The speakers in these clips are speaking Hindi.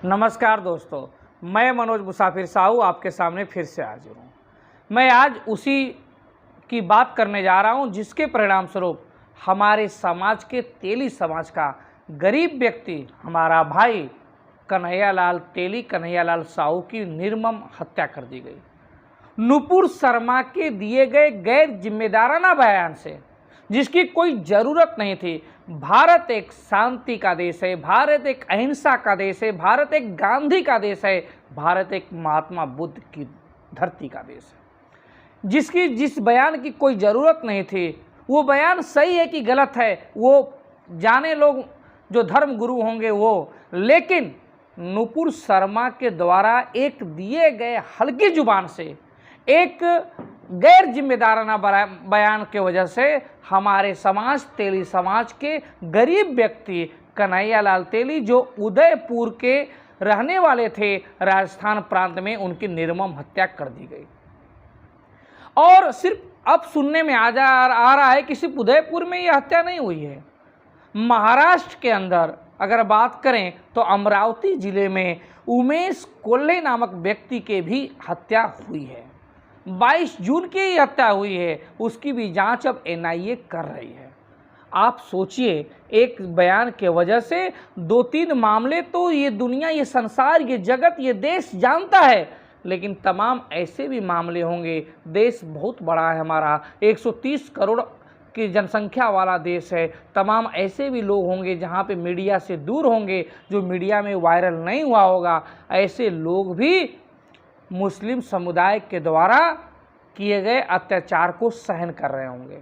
नमस्कार दोस्तों, मैं मनोज मुसाफिर साहू आपके सामने फिर से हाजिर हूँ। मैं आज उसी की बात करने जा रहा हूँ जिसके परिणाम स्वरूप हमारे समाज के तेली समाज का गरीब व्यक्ति हमारा भाई कन्हैयालाल तेली कन्हैयालाल साहू की निर्मम हत्या कर दी गई। नुपुर शर्मा के दिए गए गैर जिम्मेदाराना बयान से, जिसकी कोई ज़रूरत नहीं थी। भारत एक शांति का देश है, भारत एक अहिंसा का देश है, भारत एक गांधी का देश है, भारत एक महात्मा बुद्ध की धरती का देश है। जिस बयान की कोई ज़रूरत नहीं थी, वो बयान सही है कि गलत है वो जाने लोग जो धर्म गुरु होंगे वो, लेकिन नुपुर शर्मा के द्वारा एक दिए गए हल्की जुबान से, एक गैर जिम्मेदाराना बयान के वजह से हमारे समाज तेली समाज के गरीब व्यक्ति कन्हैयालाल तेली, जो उदयपुर के रहने वाले थे राजस्थान प्रांत में, उनकी निर्मम हत्या कर दी गई। और सिर्फ अब सुनने में आ रहा है कि सिर्फ उदयपुर में यह हत्या नहीं हुई है। महाराष्ट्र के अंदर अगर बात करें तो अमरावती जिले में उमेश कोल्हे नामक व्यक्ति के भी हत्या हुई है। 22 जून की ही हत्या हुई है, उसकी भी जांच अब एनआईए कर रही है। आप सोचिए, एक बयान के वजह से 2-3 मामले तो ये दुनिया, ये संसार, ये जगत, ये देश जानता है, लेकिन तमाम ऐसे भी मामले होंगे। देश बहुत बड़ा है हमारा, 130 करोड़ की जनसंख्या वाला देश है। तमाम ऐसे भी लोग होंगे जहाँ पे मीडिया से दूर होंगे, जो मीडिया में वायरल नहीं हुआ होगा। ऐसे लोग भी मुस्लिम समुदाय के द्वारा किए गए अत्याचार को सहन कर रहे होंगे,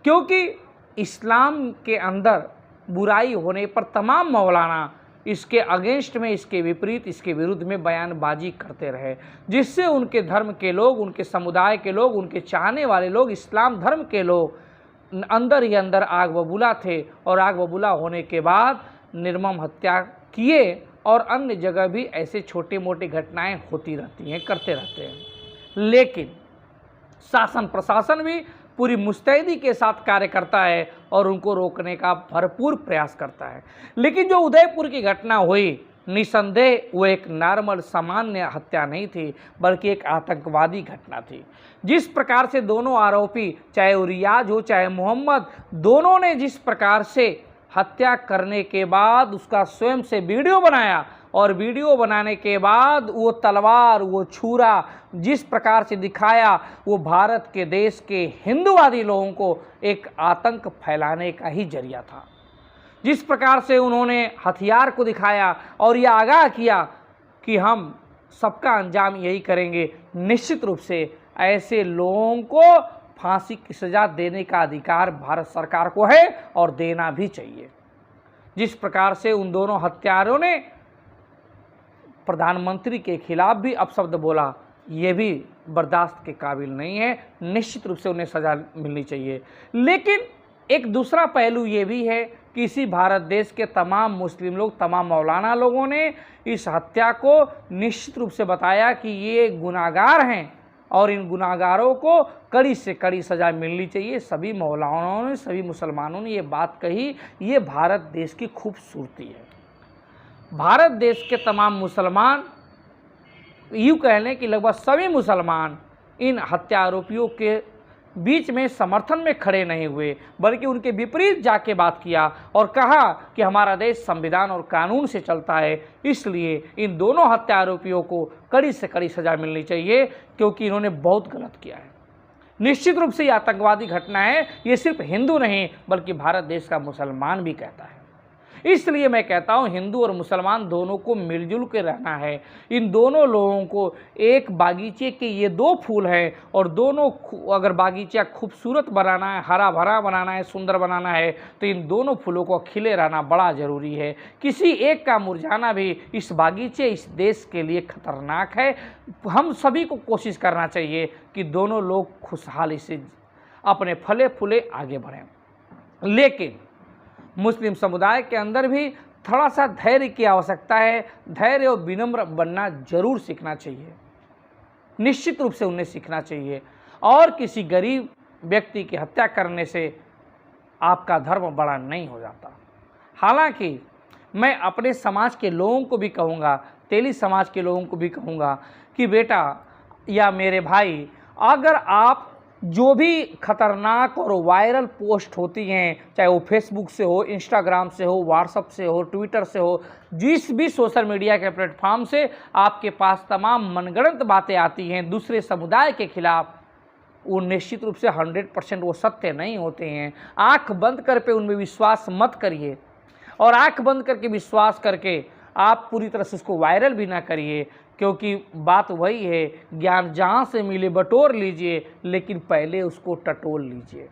क्योंकि इस्लाम के अंदर बुराई होने पर तमाम मौलाना इसके अगेंस्ट में, इसके विपरीत, इसके विरुद्ध में बयानबाजी करते रहे, जिससे उनके धर्म के लोग, उनके समुदाय के लोग, उनके चाहने वाले लोग, इस्लाम धर्म के लोग अंदर ही अंदर आग बबूला थे। और आग बबूला होने के बाद निर्मम हत्या किए, और अन्य जगह भी ऐसे छोटी मोटी घटनाएं होती रहती हैं, करते रहते हैं। लेकिन शासन प्रशासन भी पूरी मुस्तैदी के साथ कार्य करता है और उनको रोकने का भरपूर प्रयास करता है। लेकिन जो उदयपुर की घटना हुई, निसंदेह वो एक नॉर्मल सामान्य हत्या नहीं थी, बल्कि एक आतंकवादी घटना थी। जिस प्रकार से दोनों आरोपी, चाहे वो रियाज हो चाहे मोहम्मद, दोनों ने जिस प्रकार से हत्या करने के बाद उसका स्वयं से वीडियो बनाया, और वीडियो बनाने के बाद वो तलवार, वो छुरा जिस प्रकार से दिखाया, वो भारत के देश के हिंदूवादी लोगों को एक आतंक फैलाने का ही जरिया था। जिस प्रकार से उन्होंने हथियार को दिखाया और यह आगाह किया कि हम सबका अंजाम यही करेंगे, निश्चित रूप से ऐसे लोगों को फांसी की सज़ा देने का अधिकार भारत सरकार को है और देना भी चाहिए। जिस प्रकार से उन दोनों हत्यारों ने प्रधानमंत्री के खिलाफ भी अपशब्द बोला, ये भी बर्दाश्त के काबिल नहीं है। निश्चित रूप से उन्हें सज़ा मिलनी चाहिए। लेकिन एक दूसरा पहलू ये भी है कि इसी भारत देश के तमाम मुस्लिम लोग, तमाम मौलाना लोगों ने इस हत्या को निश्चित रूप से बताया कि ये गुनाहगार हैं और इन गुनाहगारों को कड़ी से कड़ी सज़ा मिलनी चाहिए। सभी मौलानाओं ने, सभी मुसलमानों ने ये बात कही। ये भारत देश की खूबसूरती है। भारत देश के तमाम मुसलमान, यूँ कह लें कि लगभग सभी मुसलमान इन हत्या आरोपियों के बीच में समर्थन में खड़े नहीं हुए, बल्कि उनके विपरीत जाके बात किया और कहा कि हमारा देश संविधान और कानून से चलता है, इसलिए इन दोनों हत्या आरोपियों को कड़ी से कड़ी सज़ा मिलनी चाहिए, क्योंकि इन्होंने बहुत गलत किया है। निश्चित रूप से ये आतंकवादी घटना है। ये सिर्फ हिंदू नहीं, बल्कि भारत देश का मुसलमान भी कहता है। इसलिए मैं कहता हूँ, हिंदू और मुसलमान दोनों को मिलजुल के रहना है। इन दोनों लोगों को, एक बागीचे के ये 2 फूल हैं, और दोनों अगर बागीचा खूबसूरत बनाना है, हरा भरा बनाना है, सुंदर बनाना है, तो इन दोनों फूलों को खिले रहना बड़ा ज़रूरी है। किसी एक का मुरझाना भी इस बागीचे, इस देश के लिए खतरनाक है। हम सभी को कोशिश करना चाहिए कि दोनों लोग खुशहाली से अपने फले फूले आगे बढ़ें। लेकिन मुस्लिम समुदाय के अंदर भी थोड़ा सा धैर्य की आवश्यकता है। धैर्य और विनम्र बनना जरूर सीखना चाहिए, निश्चित रूप से उन्हें सीखना चाहिए। और किसी गरीब व्यक्ति की हत्या करने से आपका धर्म बड़ा नहीं हो जाता। हालांकि मैं अपने समाज के लोगों को भी कहूँगा, तेली समाज के लोगों को भी कहूँगा कि बेटा या मेरे भाई, अगर आप जो भी खतरनाक और वायरल पोस्ट होती हैं, चाहे वो फेसबुक से हो, इंस्टाग्राम से हो, व्हाट्सएप से हो, ट्विटर से हो, जिस भी सोशल मीडिया के प्लेटफॉर्म से आपके पास तमाम मनगढ़ंत बातें आती हैं दूसरे समुदाय के खिलाफ, वो निश्चित रूप से 100% वो सत्य नहीं होते हैं। आंख बंद कर पे उनमें विश्वास मत करिए, और आंख बंद करके विश्वास करके आप पूरी तरह से उसको वायरल भी ना करिए, क्योंकि बात वही है, ज्ञान जहाँ से मिले बटोर लीजिए, लेकिन पहले उसको टटोल लीजिए।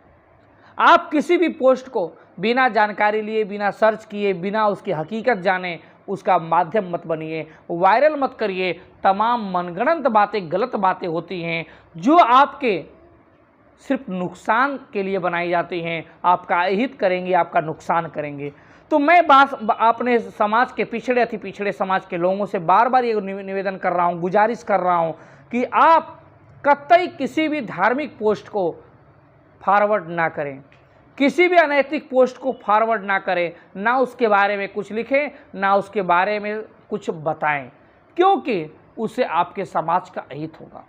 आप किसी भी पोस्ट को बिना जानकारी लिए, बिना सर्च किए, बिना उसकी हकीकत जाने उसका माध्यम मत बनिए, वायरल मत करिए। तमाम मनगढ़ंत बातें, गलत बातें होती हैं जो आपके सिर्फ नुकसान के लिए बनाई जाती हैं, आपका अहित करेंगे, आपका नुकसान करेंगे। तो मैं अपने समाज के पिछड़े अति पिछड़े समाज के लोगों से बार बार ये निवेदन कर रहा हूँ, गुजारिश कर रहा हूँ कि आप कतई किसी भी धार्मिक पोस्ट को फॉरवर्ड ना करें, किसी भी अनैतिक पोस्ट को फॉरवर्ड ना करें, ना उसके बारे में कुछ लिखें, ना उसके बारे में कुछ बताएं, क्योंकि उससे आपके समाज का अहित होगा।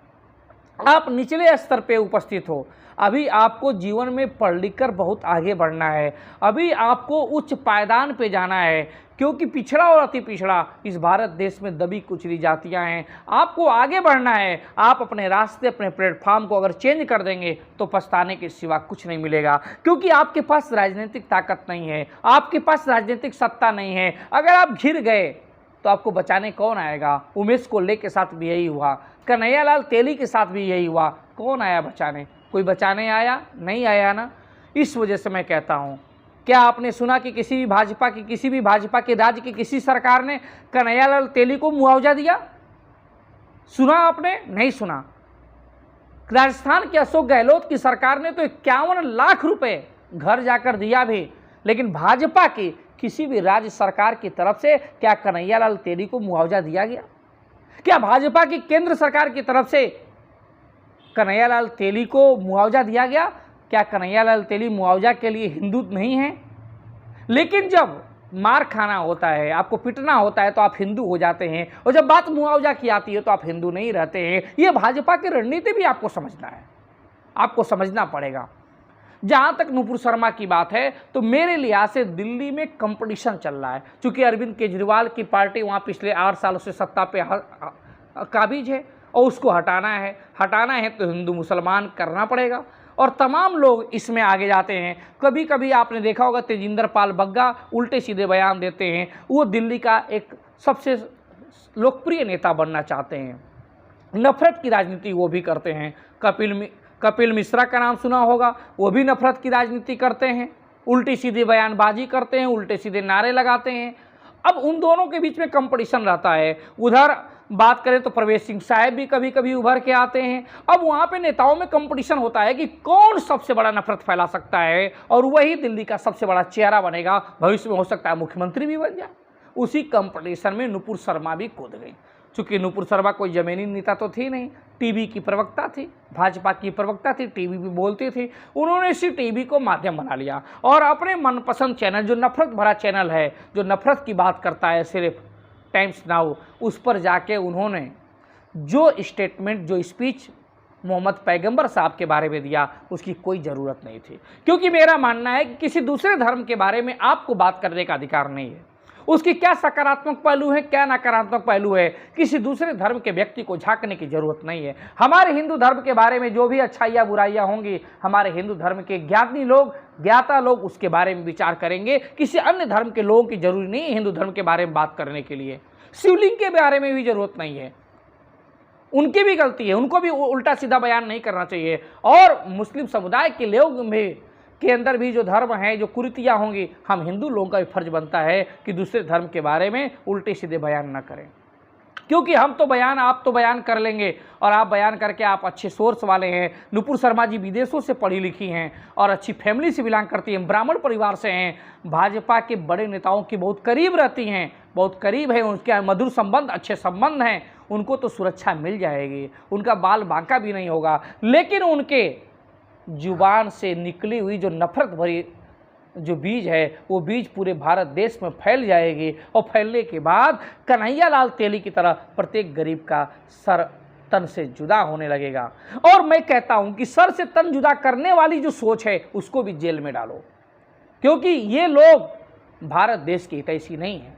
आप निचले स्तर पे उपस्थित हो, अभी आपको जीवन में पढ़ लिख कर बहुत आगे बढ़ना है, अभी आपको उच्च पायदान पे जाना है, क्योंकि पिछड़ा और अति पिछड़ा इस भारत देश में दबी कुचली जातियां हैं। आपको आगे बढ़ना है। आप अपने रास्ते, अपने प्लेटफॉर्म को अगर चेंज कर देंगे तो पछताने के सिवा कुछ नहीं मिलेगा, क्योंकि आपके पास राजनीतिक ताकत नहीं है, आपके पास राजनीतिक सत्ता नहीं है। अगर आप घिर गए तो आपको बचाने कौन आएगा? उमेश कोल्ले के साथ भी यही हुआ, कन्हैयालाल तेली के साथ भी यही हुआ। कौन आया बचाने? कोई बचाने आया? नहीं आया ना। इस वजह से मैं कहता हूँ, क्या आपने सुना कि किसी भी भाजपा के राज्य की किसी सरकार ने कन्हैयालाल तेली को मुआवजा दिया? सुना आपने? नहीं सुना। राजस्थान के अशोक गहलोत की सरकार ने तो 51 लाख रुपए घर जाकर दिया भी, लेकिन भाजपा की किसी भी राज्य सरकार की तरफ से क्या कन्हैयालाल तेली को मुआवजा दिया गया? क्या भाजपा की केंद्र सरकार की तरफ से कन्हैयालाल तेली को मुआवजा दिया गया? क्या कन्हैयालाल तेली मुआवजा के लिए हिंदू नहीं है? लेकिन जब मार खाना होता है, आपको पिटना होता है, तो आप हिंदू हो जाते हैं, और जब बात मुआवजा की आती है तो आप हिंदू नहीं रहते हैं। ये भाजपा की रणनीति भी आपको समझना है, आपको समझना पड़ेगा। जहाँ तक नुपुर शर्मा की बात है, तो मेरे लिहाज से दिल्ली में कंपटीशन चल रहा है, क्योंकि अरविंद केजरीवाल की पार्टी वहाँ पिछले 8 सालों से सत्ता पे काबिज है, और उसको हटाना है तो हिंदू मुसलमान करना पड़ेगा, और तमाम लोग इसमें आगे जाते हैं। कभी कभी आपने देखा होगा तेजिंदर पाल बग्गा उल्टे सीधे बयान देते हैं, वो दिल्ली का एक सबसे लोकप्रिय नेता बनना चाहते हैं, नफरत की राजनीति वो भी करते हैं। कपिल मिश्रा का नाम सुना होगा, वो भी नफरत की राजनीति करते हैं, उल्टी सीधी बयानबाजी करते हैं, उल्टे सीधे नारे लगाते हैं। अब उन दोनों के बीच में कंपटीशन रहता है। उधर बात करें तो प्रवेश सिंह साहब भी कभी कभी उभर के आते हैं। अब वहाँ पे नेताओं में कंपटीशन होता है कि कौन सबसे बड़ा नफरत फैला सकता है, और वही दिल्ली का सबसे बड़ा चेहरा बनेगा, भविष्य में हो सकता है मुख्यमंत्री भी बन जाए। उसी कंपटीशन में नुपुर शर्मा भी कूद गई। चूँकि नुपुर शर्मा कोई जमीनी नेता तो थी नहीं, टीवी की प्रवक्ता थी, भाजपा की प्रवक्ता थी, टीवी भी बोलती थी। उन्होंने इसी टीवी को माध्यम बना लिया और अपने मनपसंद चैनल, जो नफरत भरा चैनल है, जो नफरत की बात करता है सिर्फ, टाइम्स नाउ, उस पर जाके उन्होंने जो स्टेटमेंट, जो स्पीच मोहम्मद पैगंबर साहब के बारे में दिया, उसकी कोई ज़रूरत नहीं थी। क्योंकि मेरा मानना है कि किसी दूसरे धर्म के बारे में आपको बात करने का अधिकार नहीं है। उसकी क्या सकारात्मक पहलू है, क्या नकारात्मक पहलू है, किसी दूसरे धर्म के व्यक्ति को झांकने की जरूरत नहीं है। हमारे हिंदू धर्म के बारे में जो भी अच्छाइयाँ बुराइयाँ होंगी, हमारे हिंदू धर्म के ज्ञानी लोग, ज्ञाता लोग उसके बारे में विचार करेंगे। किसी अन्य धर्म के लोगों की जरूरी नहीं है हिंदू धर्म के बारे में बात करने के लिए। शिवलिंग के बारे में भी जरूरत नहीं है, उनकी भी गलती है, उनको भी उल्टा सीधा बयान नहीं करना चाहिए। और मुस्लिम समुदाय के लोग में के अंदर भी जो धर्म है, जो कुरीतियाँ होंगी, हम हिंदू लोगों का भी फर्ज बनता है कि दूसरे धर्म के बारे में उल्टे सीधे बयान न करें। क्योंकि हम तो बयान, आप तो बयान कर लेंगे, और आप बयान करके आप अच्छे सोर्स वाले हैं। नुपुर शर्मा जी विदेशों से पढ़ी लिखी हैं और अच्छी फैमिली से बिलोंग करती हैं, ब्राह्मण परिवार से हैं, भाजपा के बड़े नेताओं की बहुत करीब रहती हैं, बहुत करीब है, उनके मधुर संबंध, अच्छे संबंध हैं, उनको तो सुरक्षा मिल जाएगी, उनका बाल बांका भी नहीं होगा। लेकिन उनके जुबान से निकली हुई जो नफरत भरी जो बीज है वो बीज पूरे भारत देश में फैल जाएगी और फैलने के बाद कन्हैयालाल तेली की तरह प्रत्येक गरीब का सर तन से जुदा होने लगेगा। और मैं कहता हूं कि सर से तन जुदा करने वाली जो सोच है उसको भी जेल में डालो, क्योंकि ये लोग भारत देश के हितैषी नहीं है।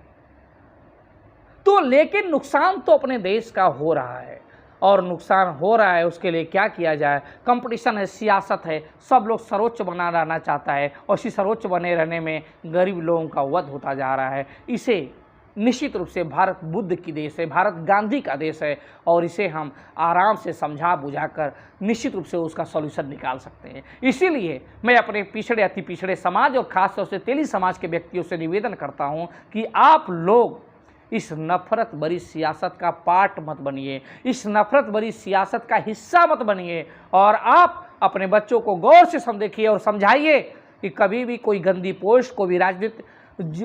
तो लेकिन नुकसान तो अपने देश का हो रहा है, और नुकसान हो रहा है उसके लिए क्या किया जाए। कंपटीशन है, सियासत है, सब लोग सर्वोच्च बना रहना चाहता है और इसी सर्वोच्च बने रहने में गरीब लोगों का वध होता जा रहा है। इसे निश्चित रूप से भारत बुद्ध की देश है, भारत गांधी का देश है, और इसे हम आराम से समझा बुझाकर निश्चित रूप से उसका सॉल्यूशन निकाल सकते हैं। इसीलिए मैं अपने पिछड़े अति पिछड़े समाज और खासतौर से तेली समाज के व्यक्तियों से निवेदन करता हूं कि आप लोग इस नफरत भरी सियासत का पार्ट मत बनिए, इस नफरत भरी सियासत का हिस्सा मत बनिए, और आप अपने बच्चों को गौर से देखिए और समझाइए कि कभी भी कोई गंदी पोस्ट को भी राजनीति,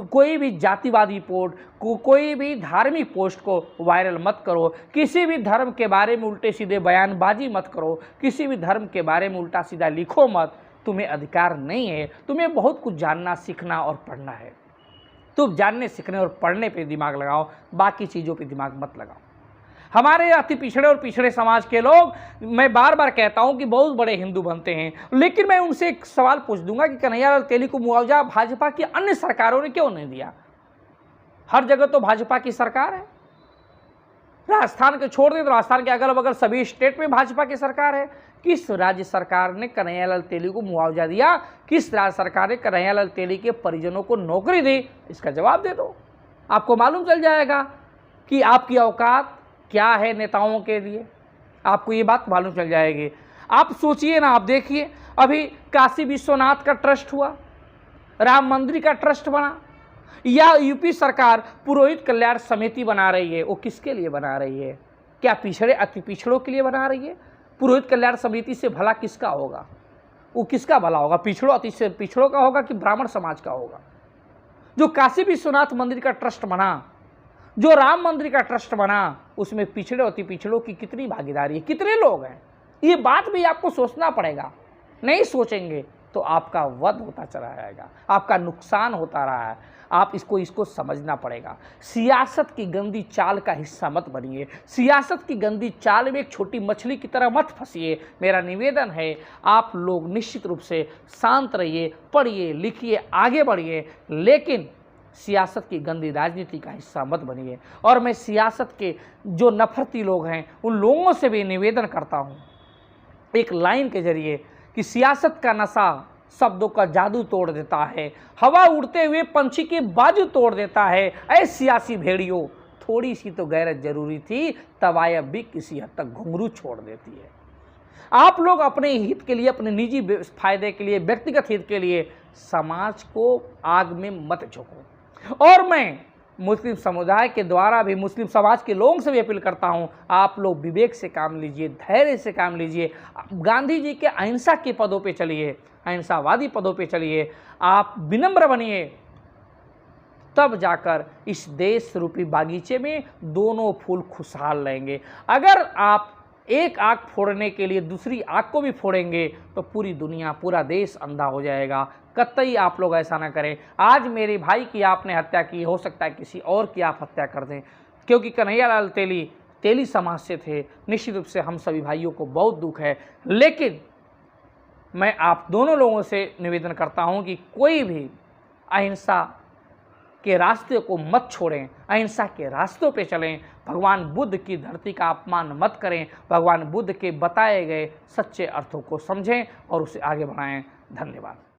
कोई भी जातिवादी पोस्ट को, कोई भी धार्मिक पोस्ट को वायरल मत करो, किसी भी धर्म के बारे में उल्टे सीधे बयानबाजी मत करो, किसी भी धर्म के बारे में उल्टा सीधा लिखो मत। तुम्हें अधिकार नहीं है, तुम्हें बहुत कुछ जानना, सीखना और पढ़ना है। तुम जानने सीखने और पढ़ने पे दिमाग लगाओ, बाकी चीज़ों पे दिमाग मत लगाओ। हमारे अति पिछड़े और पिछड़े समाज के लोग, मैं बार बार कहता हूं कि बहुत बड़े हिंदू बनते हैं, लेकिन मैं उनसे एक सवाल पूछ दूंगा कि कन्हैयालाल तेली को मुआवजा भाजपा की अन्य सरकारों ने क्यों नहीं दिया? हर जगह तो भाजपा की सरकार है। राजस्थान को छोड़ दें तो राजस्थान के अगल बगल सभी स्टेट में भाजपा की सरकार है। किस राज्य सरकार ने कन्हैयालाल तेली को मुआवजा दिया? किस राज्य सरकार ने कन्हैयालाल तेली के परिजनों को नौकरी दी? इसका जवाब दे दो, आपको मालूम चल जाएगा कि आपकी औकात क्या है नेताओं के लिए। आपको ये बात मालूम चल जाएगी। आप सोचिए ना, आप देखिए, अभी काशी विश्वनाथ का ट्रस्ट हुआ, राम मंदिर का ट्रस्ट बना, या यूपी सरकार पुरोहित कल्याण समिति बना रही है। वो किसके लिए बना रही है? क्या पिछड़े अति पिछड़ों के लिए बना रही है? पुरोहित कल्याण समिति से भला किसका होगा? वो किसका भला होगा? पिछड़ों अति पिछड़ों का होगा कि ब्राह्मण समाज का होगा? जो काशी विश्वनाथ मंदिर का ट्रस्ट बना, जो राम मंदिर का ट्रस्ट बना, उसमें पिछड़े अति पिछड़ों की कितनी भागीदारी है, कितने लोग हैं? ये बात भी आपको सोचना पड़ेगा। नहीं सोचेंगे तो आपका वध होता चला जाएगा, आपका नुकसान होता रहा है। आप इसको समझना पड़ेगा। सियासत की गंदी चाल का हिस्सा मत बनिए, सियासत की गंदी चाल में एक छोटी मछली की तरह मत फंसिए। मेरा निवेदन है, आप लोग निश्चित रूप से शांत रहिए, पढ़िए, लिखिए, आगे बढ़िए, लेकिन सियासत की गंदी राजनीति का हिस्सा मत बनिए। और मैं सियासत के जो नफरती लोग हैं उन लोगों से भी निवेदन करता हूँ एक लाइन के जरिए कि सियासत का नशा शब्दों का जादू तोड़ देता है, हवा उड़ते हुए पंछी के बाजू तोड़ देता है। ऐ सियासी भेड़ियों, थोड़ी सी तो गैरत जरूरी थी, तवायब भी किसी हद तक घुंघरू छोड़ देती है। आप लोग अपने हित के लिए, अपने निजी फायदे के लिए, व्यक्तिगत हित के लिए समाज को आग में मत झोंको। और मैं मुस्लिम समुदाय के द्वारा भी, मुस्लिम समाज के लोगों से भी अपील करता हूं, आप लोग विवेक से काम लीजिए, धैर्य से काम लीजिए। गांधी जी के अहिंसा के पदों पे चलिए, अहिंसावादी पदों पे चलिए, आप विनम्र बनिए, तब जाकर इस देश रूपी बागीचे में दोनों फूल खुशहाल रहेंगे। अगर आप एक आग फोड़ने के लिए दूसरी आग को भी फोड़ेंगे तो पूरी दुनिया, पूरा देश अंधा हो जाएगा। कतई आप लोग ऐसा ना करें। आज मेरे भाई की आपने हत्या की, हो सकता है किसी और की आप हत्या कर दें, क्योंकि कन्हैयालाल तेली समाज से थे। निश्चित रूप से हम सभी भाइयों को बहुत दुख है, लेकिन मैं आप दोनों लोगों से निवेदन करता हूं कि कोई भी अहिंसा के रास्ते को मत छोड़ें, अहिंसा के रास्तों पे चलें। भगवान बुद्ध की धरती का अपमान मत करें, भगवान बुद्ध के बताए गए सच्चे अर्थों को समझें और उसे आगे बढ़ाएं। धन्यवाद।